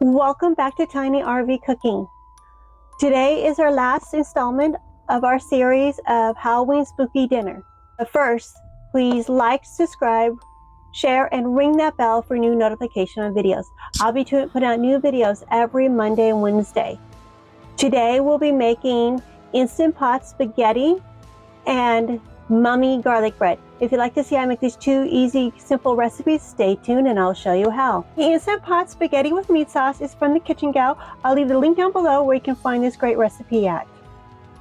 Welcome back to Tiny RV Cooking. Today is our last installment of our series of Halloween Spooky Dinner. But first, please like, subscribe, share, and ring that bell for new notification on videos. I'll be putting out new videos every Monday and Wednesday. Today we'll be making Instant Pot spaghetti and Mummy garlic bread. If you'd like to see how I make these two easy, simple recipes, stay tuned and I'll show you how. The Instant Pot spaghetti with meat sauce is from the Kitchen Gal. I'll leave the link down below where you can find this great recipe at.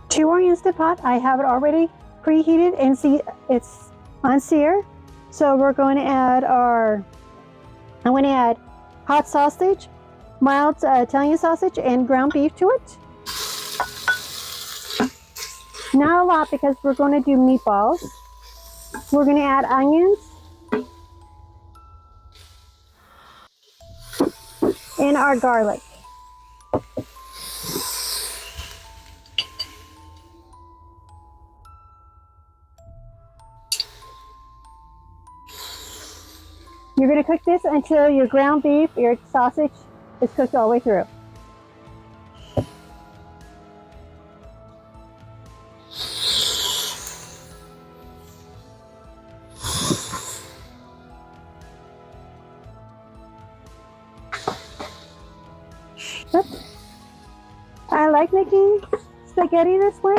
To our Instant Pot, I have it already preheated and see it's on sear. So we're going to add I'm going to add hot sausage, mild Italian sausage, and ground beef to it. Not a lot because we're going to do meatballs. We're going to add onions and our garlic. You're going to cook this until your ground beef, your sausage is cooked all the way through. I like making spaghetti this way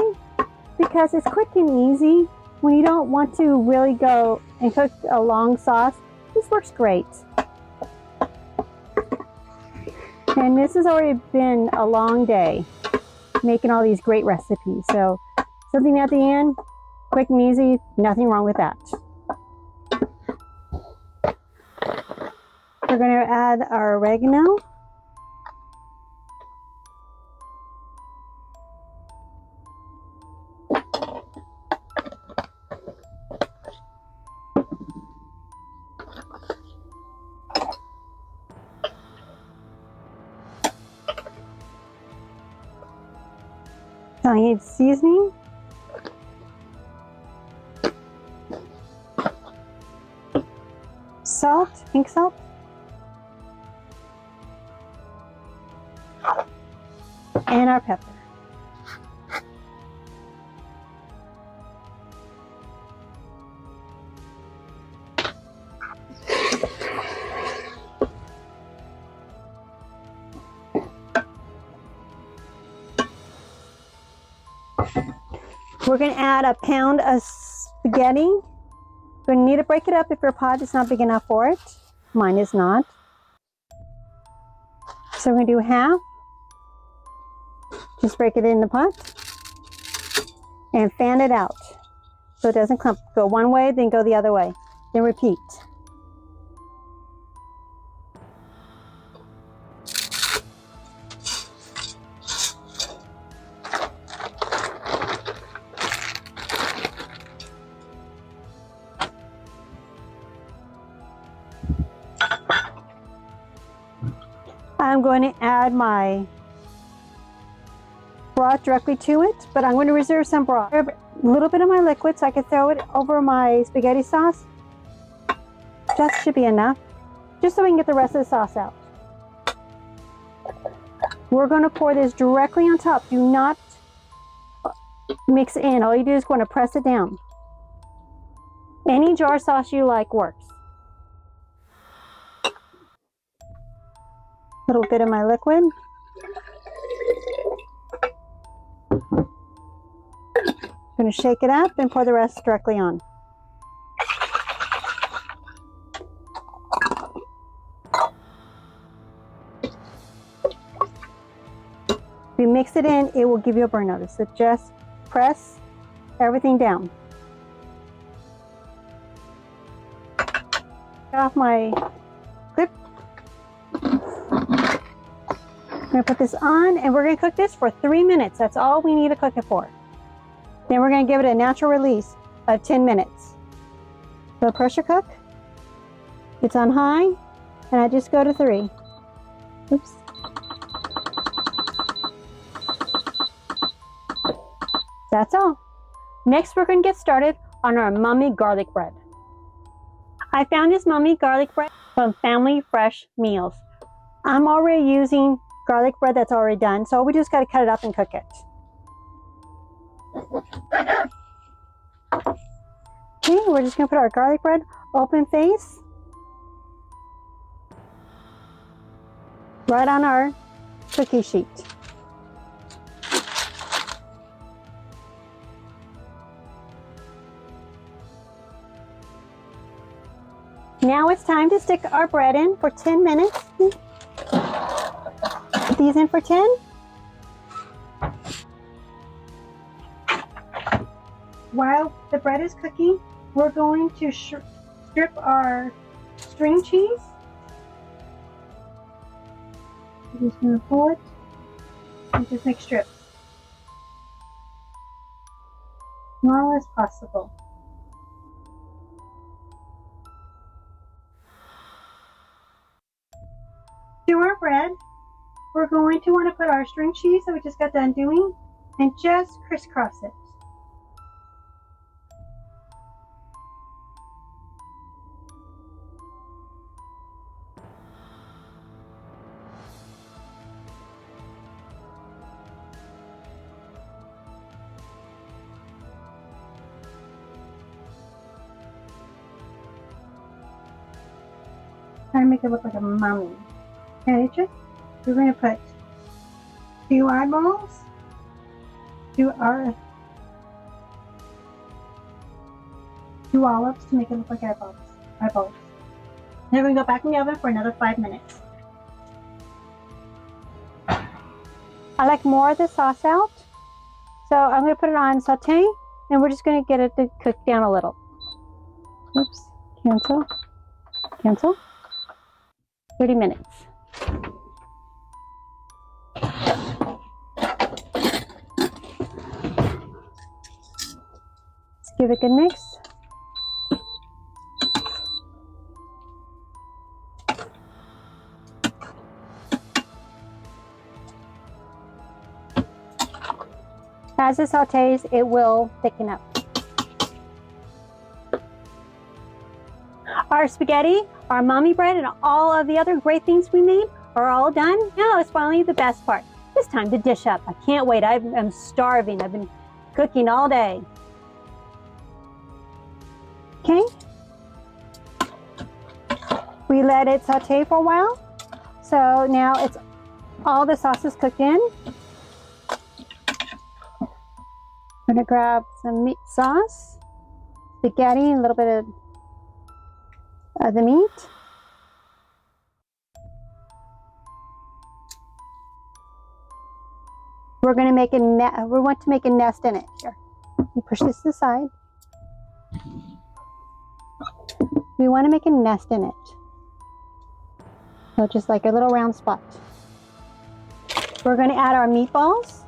because it's quick and easy. When you don't want to really go and cook a long sauce, this works great. And this has already been a long day making all these great recipes. So something at the end, quick and easy, nothing wrong with that. We're going to add our oregano. Italian seasoning. Salt, pink salt. And our pepper. We're going to add a pound of spaghetti. You're going to need to break it up if your pot is not big enough for it. Mine is not. So we're going to do half. Just break it in the pot and fan it out so it doesn't clump. Go one way, then go the other way. Then repeat. I'm going to add my broth directly to it, but I'm going to reserve some broth. A little bit of my liquid so I can throw it over my spaghetti sauce. That should be enough, just so we can get the rest of the sauce out. We're going to pour this directly on top. Do not mix it in. All you do is going to press it down. Any jar sauce you like works. A little bit of my liquid. I'm going to shake it up and pour the rest directly on. If you mix it in, it will give you a burn notice. So just press everything down. Get off my clip. I'm going to put this on and we're going to cook this for 3 minutes. That's all we need to cook it for. Then we're going to give it a natural release of 10 minutes. So pressure cook. It's on high and I just go to 3. Oops. That's all. Next we're going to get started on our Mummy garlic bread. I found this Mummy garlic bread from Family Fresh Meals. I'm already using garlic bread that's already done, so we just got to cut it up and cook it. Okay, we're just going to put our garlic bread open face right on our cookie sheet. Now it's time to stick our bread in for 10 minutes. Put these in for 10. While the bread is cooking, we're going to strip our string cheese. I'm just going to pull it and just make strips. Small as possible. To our bread, we're going to want to put our string cheese that we just got done doing and just crisscross it. Try to make it look like a mummy. And we're going to put 2 eyeballs, 2 olives to make it look like eyeballs. Then we're going to go back in the oven for another 5 minutes. I like more of the sauce out, so I'm going to put it on saute, and we're just going to get it to cook down a little. Oops, cancel. 30 minutes. Let's give it a good mix. As it sautés, it will thicken up. Our spaghetti, our mommy bread, and all of the other great things we made are all done. Now it's finally the best part. It's time to dish up. I can't wait. I'm starving. I've been cooking all day. Okay. We let it saute for a while. So now it's all the sauce is cooked in. I'm gonna grab some meat sauce, spaghetti, and a little bit of the meat. We want to make a nest in it. Here, you push this to the side. We want to make a nest in it. So just like a little round spot. We're going to add our meatballs.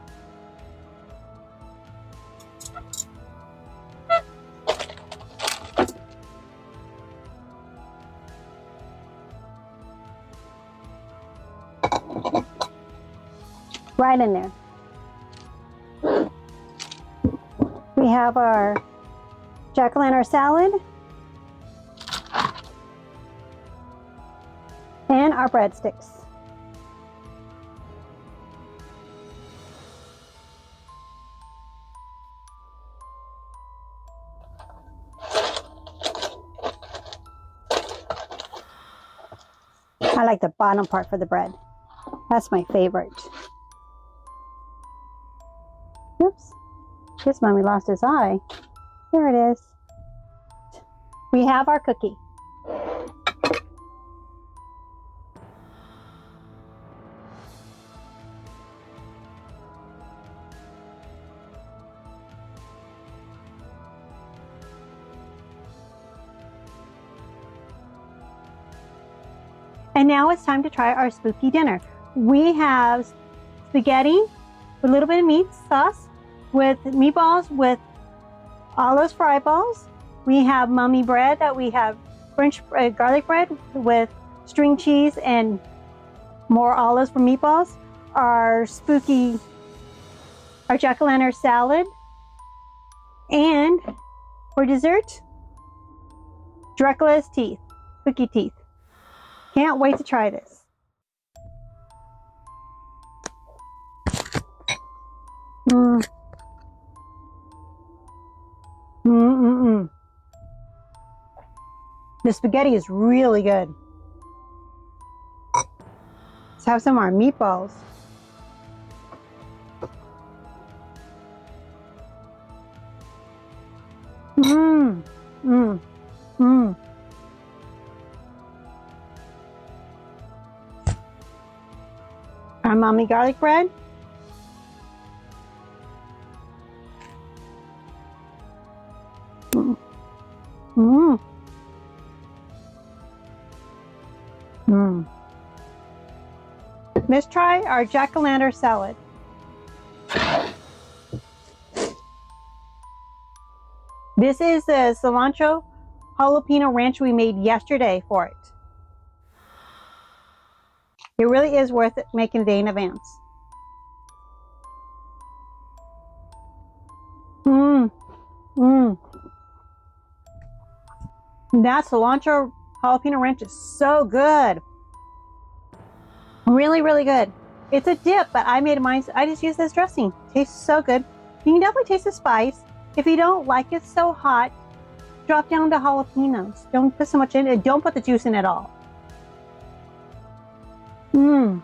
Right in there. We have our jack-o'-lantern salad and our breadsticks. I like the bottom part for the bread. That's my favorite. Oops. This mommy lost his eye. There it is. We have our cookie. And now it's time to try our spooky dinner. We have spaghetti with a little bit of meat sauce, with meatballs, with olives for eyeballs. We have mummy bread that we have French garlic bread with string cheese and more olives for meatballs. Our jack-o'-lantern salad. And for dessert, Dracula's teeth, cookie teeth. Can't wait to try this. Mm. Mm-mm-mm. The spaghetti is really good. Let's have some of our meatballs. Mmm. Mmm. Mmm. Our mommy garlic bread. Mmm. Mmm. Mmm. Let's try our jack-o'-lantern salad. This is the cilantro jalapeno ranch we made yesterday for it. It really is worth it making a day in advance. Mmm. Mmm. That cilantro jalapeno ranch is so good. Really, really good. It's a dip, but I made mine. I just use this dressing. Tastes so good. You can definitely taste the spice. If you don't like it so hot, drop down the jalapenos. Don't put so much in it. Don't put the juice in at all. Mmm.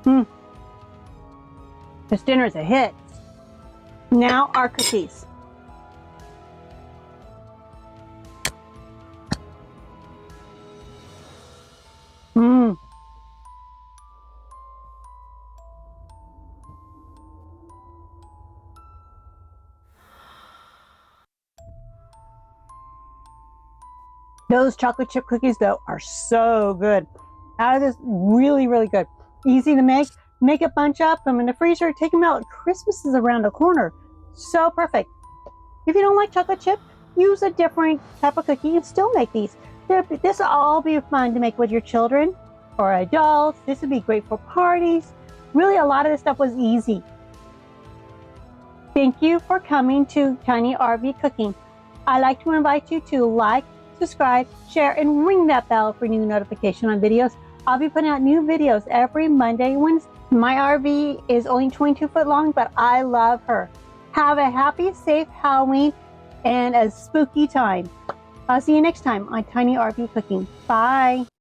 Mmm. This dinner is a hit. Now our cookies. Mmm. Those chocolate chip cookies, though, are so good. Out of this, really, really good. Easy to make. Make a bunch up, put them in the freezer, take them out. Christmas is around the corner. So perfect. If you don't like chocolate chip, use a different type of cookie and still make these. This will all be fun to make with your children or adults. This would be great for parties. Really, a lot of this stuff was easy. Thank you for coming to Tiny RV Cooking. I'd like to invite you to like, subscribe, share, and ring that bell for new notification on videos. I'll be putting out new videos every Monday and Wednesday. My RV is only 22 foot long, but I love her. Have a happy, safe Halloween and a spooky time. I'll see you next time on Tiny RV Cooking. Bye.